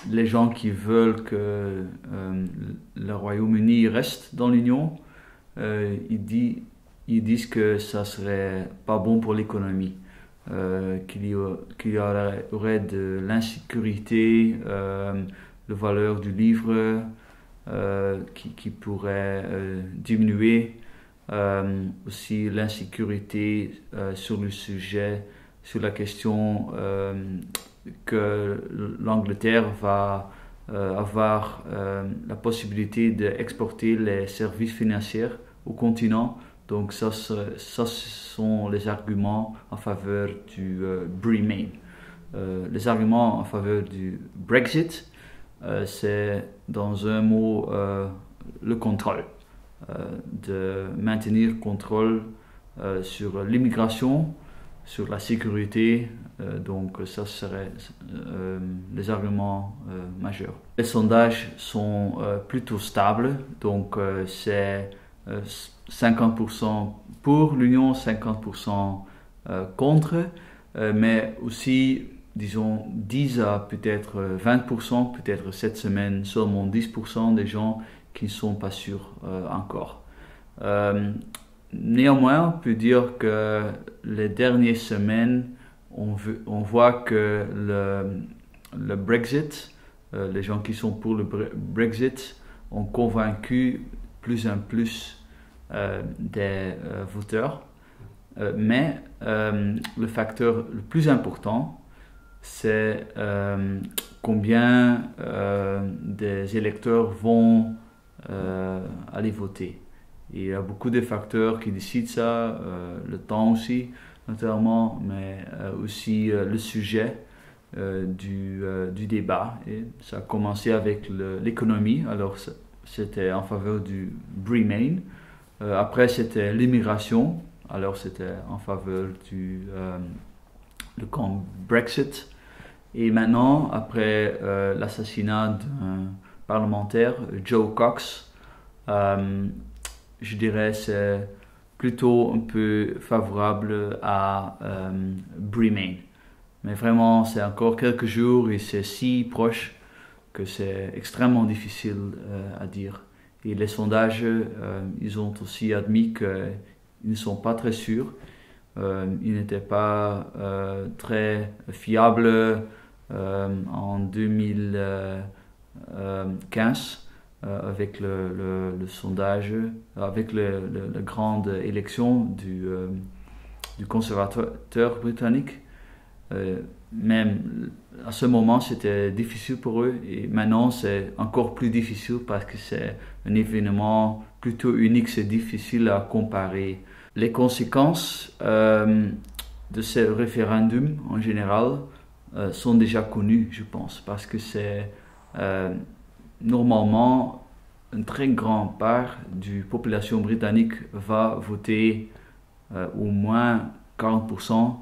les gens qui veulent que le Royaume-Uni reste dans l'Union, ils disent que ça serait pas bon pour l'économie, qu'il y aurait de l'insécurité, la valeur du livre qui pourrait diminuer, aussi l'insécurité sur le sujet, sur la question que l'Angleterre va avoir la possibilité d'exporter les services financiers au continent. Donc ça, ce sont les arguments en faveur du Remain. Les arguments en faveur du Brexit, c'est dans un mot le contrôle, de maintenir contrôle sur l'immigration, sur la sécurité, donc ça serait les arguments majeurs. Les sondages sont plutôt stables, donc c'est 50% pour l'Union, 50% contre, mais aussi, disons, 10 à peut-être 20%, peut-être cette semaine, seulement 10% des gens qui ne sont pas sûrs encore. Néanmoins, on peut dire que les dernières semaines, on voit que le Brexit, les gens qui sont pour le Brexit, ont convaincu plus en plus des voteurs. Mais le facteur le plus important, c'est combien des électeurs vont aller voter. Et il y a beaucoup de facteurs qui décident ça, le temps aussi, notamment, mais aussi le sujet du débat. Et ça a commencé avec l'économie, alors c'était en faveur du Remain. Après, c'était l'immigration, alors c'était en faveur du le camp Brexit. Et maintenant, après l'assassinat d'un parlementaire, Joe Cox, je dirais c'est plutôt un peu favorable à Remain. Mais vraiment, c'est encore quelques jours et c'est si proche que c'est extrêmement difficile à dire. Et les sondages, ils ont aussi admis qu'ils ne sont pas très sûrs. Ils n'étaient pas très fiables en 2015 avec le sondage, avec la grande élection du conservateur britannique. Même à ce moment, c'était difficile pour eux et maintenant, c'est encore plus difficile parce que c'est un événement plutôt unique, c'est difficile à comparer. Les conséquences de ce référendum en général sont déjà connues, je pense, parce que c'est normalement une très grande part de la population britannique va voter au moins 40%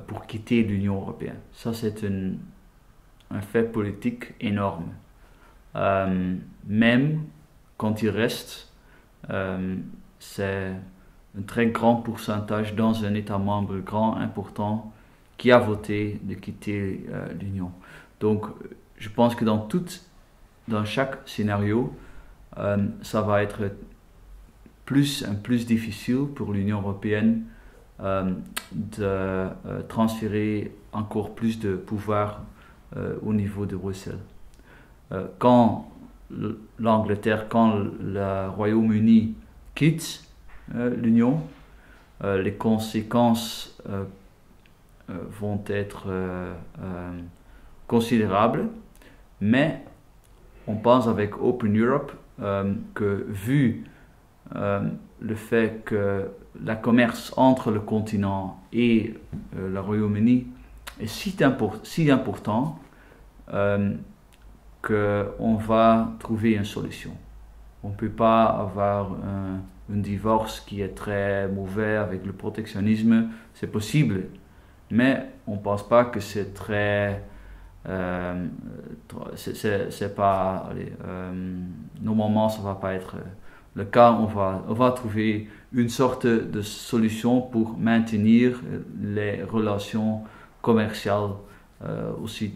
pour quitter l'Union européenne. Ça, c'est un fait politique énorme. Même quand il reste, c'est un très grand pourcentage dans un État membre grand, important, qui a voté de quitter l'Union. Donc, je pense que dans chaque scénario, ça va être plus difficile pour l'Union européenne de transférer encore plus de pouvoir au niveau de Bruxelles. Quand l'Angleterre, quand le Royaume-Uni quitte l'Union, les conséquences vont être considérables, mais on pense avec Open Europe que vu le fait que le commerce entre le continent et le Royaume-Uni est si important qu'on va trouver une solution. On ne peut pas avoir un divorce qui est très mauvais avec le protectionnisme. C'est possible, mais on ne pense pas que c'est très... c'est pas... normalement, ça ne va pas être le cas. On va trouver une sorte de solution pour maintenir les relations commerciales aussi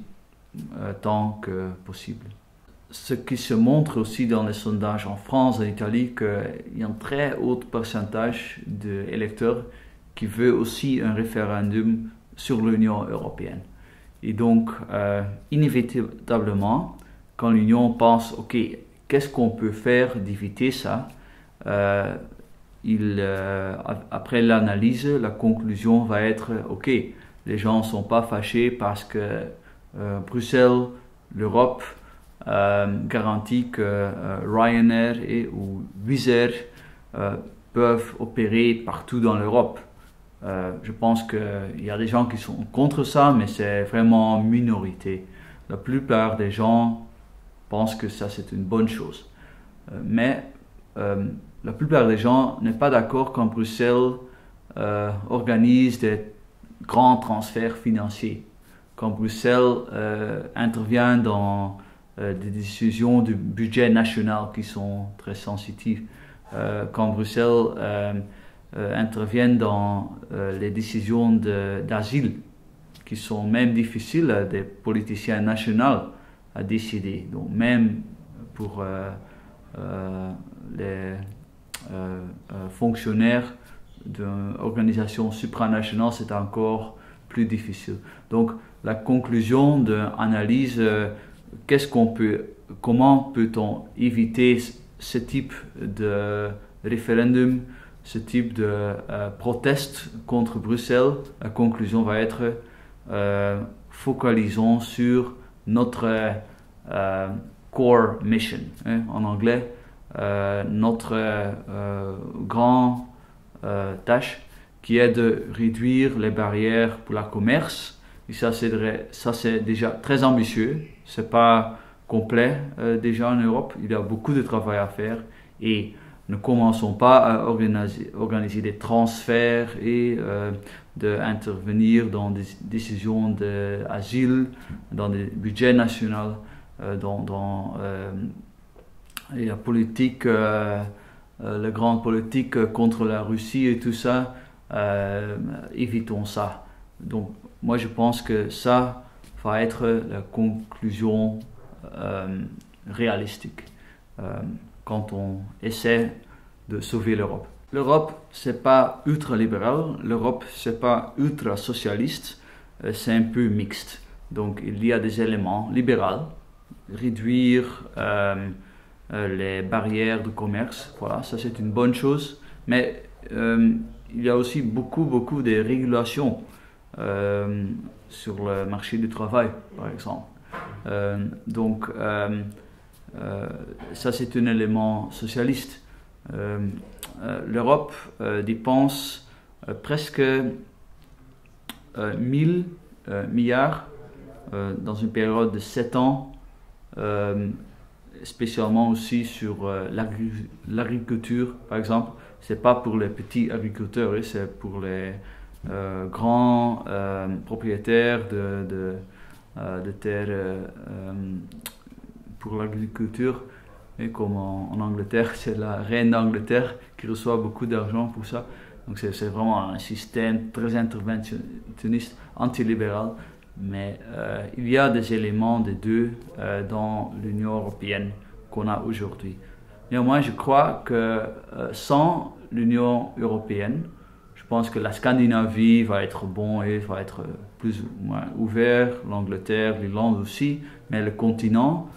temps que possible. Ce qui se montre aussi dans les sondages en France, en Italie, qu'il y a un très haut pourcentage d'électeurs qui veulent aussi un référendum sur l'Union européenne. Et donc, inévitablement, quand l'Union pense, OK, qu'est-ce qu'on peut faire d'éviter ça, après l'analyse, la conclusion va être, OK, les gens ne sont pas fâchés parce que Bruxelles, l'Europe, garantit que Ryanair ou Wizz Air peuvent opérer partout dans l'Europe. Je pense qu'il y a des gens qui sont contre ça, mais c'est vraiment minorité. La plupart des gens pensent que ça c'est une bonne chose. Mais la plupart des gens n'est pas d'accord quand Bruxelles organise des grands transferts financiers. Quand Bruxelles intervient dans des décisions du budget national qui sont très sensitives. Quand Bruxelles intervient dans les décisions d'asile, qui sont même difficiles à des politiciens nationaux à décider. Donc même pour les fonctionnaires d'une organisation supranationale, c'est encore plus difficile. Donc la conclusion de l'analyse, comment peut-on éviter ce type de référendum, ce type de proteste contre Bruxelles? La conclusion va être focalisons sur notre core mission, hein, en anglais, notre grande tâche qui est de réduire les barrières pour le commerce. Et ça c'est déjà très ambitieux, c'est pas complet déjà en Europe, il y a beaucoup de travail à faire et ne commençons pas à organiser des transferts et d'intervenir dans des décisions d'asile, dans des budgets nationaux, dans la politique, la grande politique contre la Russie et tout ça. Évitons ça. Donc moi je pense que ça va être la conclusion réalistique quand on essaie de sauver l'Europe. L'Europe c'est pas ultra-libéral, l'Europe c'est pas ultra-socialiste, c'est un peu mixte. Donc il y a des éléments libéraux, réduire les barrières de commerce, voilà, ça c'est une bonne chose, mais il y a aussi beaucoup de régulations sur le marché du travail, par exemple. Donc, ça c'est un élément socialiste. L'Europe dépense presque 1000 milliards dans une période de 7 ans, spécialement aussi sur l'agriculture, par exemple. C'est pas pour les petits agriculteurs, c'est pour les grands propriétaires de terres pour l'agriculture. Et comme en Angleterre, c'est la reine d'Angleterre qui reçoit beaucoup d'argent pour ça. Donc c'est vraiment un système très interventionniste, antilibéral. Mais il y a des éléments des deux dans l'Union européenne qu'on a aujourd'hui. Néanmoins, je crois que sans l'Union européenne, je pense que la Scandinavie va être bon et va être plus ou moins ouvert, l'Angleterre, l'Irlande aussi, mais le continent,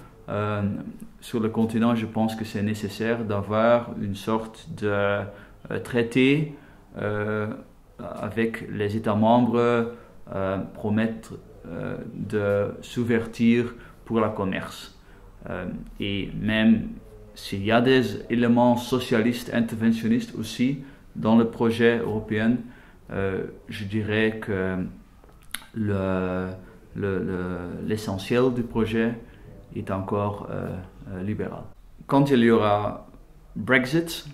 sur le continent, je pense que c'est nécessaire d'avoir une sorte de traité avec les États membres promettre de s'ouvertir pour le commerce. Et même s'il y a des éléments socialistes, interventionnistes aussi dans le projet européen, je dirais que l'essentiel du projet est encore libéral. Quand il y aura Brexit,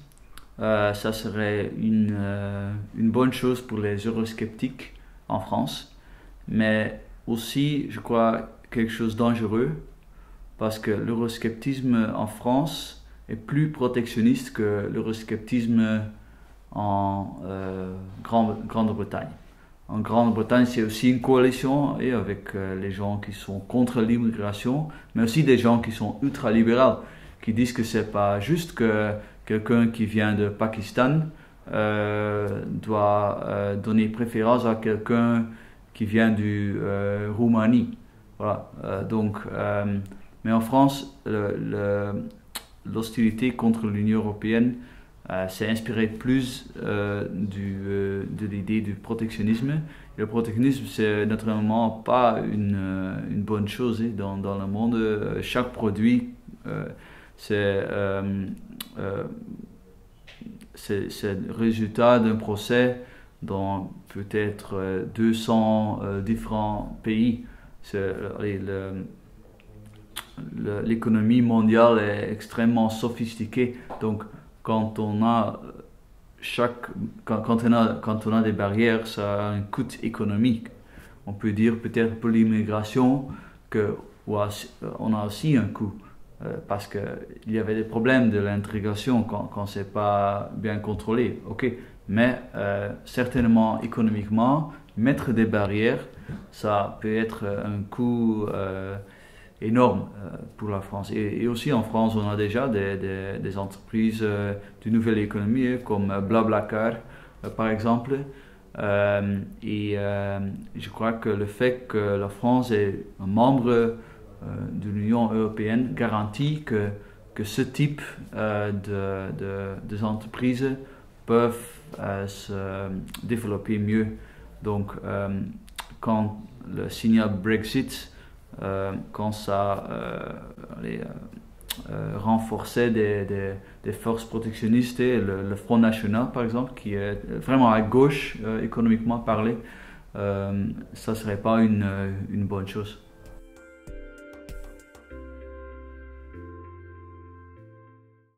ça serait une bonne chose pour les eurosceptiques en France, mais aussi, je crois, quelque chose de dangereux, parce que l'eurosceptisme en France est plus protectionniste que l'eurosceptisme en Grande-Bretagne. en Grande-Bretagne, c'est aussi une coalition et avec les gens qui sont contre l'immigration, mais aussi des gens qui sont ultra-libéraux, qui disent que c'est pas juste que quelqu'un qui vient de Pakistan doit donner préférence à quelqu'un qui vient du Roumanie. Voilà. Mais en France, l'hostilité contre l'Union européenne s'est inspiré plus de l'idée du protectionnisme. Et le protectionnisme, c'est naturellement pas une bonne chose dans le monde. Chaque produit, c'est le résultat d'un procès dans peut-être 200 différents pays. L'économie mondiale est extrêmement sophistiquée. Donc, quand on a des barrières, ça a un coût économique. On peut dire peut-être pour l'immigration qu'on a aussi un coût. Parce qu'il y avait des problèmes de l'intégration quand c'est pas bien contrôlé. Ok, mais certainement économiquement, mettre des barrières, ça peut être un coût énorme pour la France. Et aussi en France, on a déjà des entreprises de nouvelle économie comme Blablacar, par exemple. Je crois que le fait que la France est un membre de l'Union européenne garantit que ce type d'entreprises peuvent se développer mieux. Donc, quand le signal Brexit, quand ça renforçait des forces protectionnistes, et le Front National par exemple, qui est vraiment à gauche économiquement parlé, ça serait pas une bonne chose.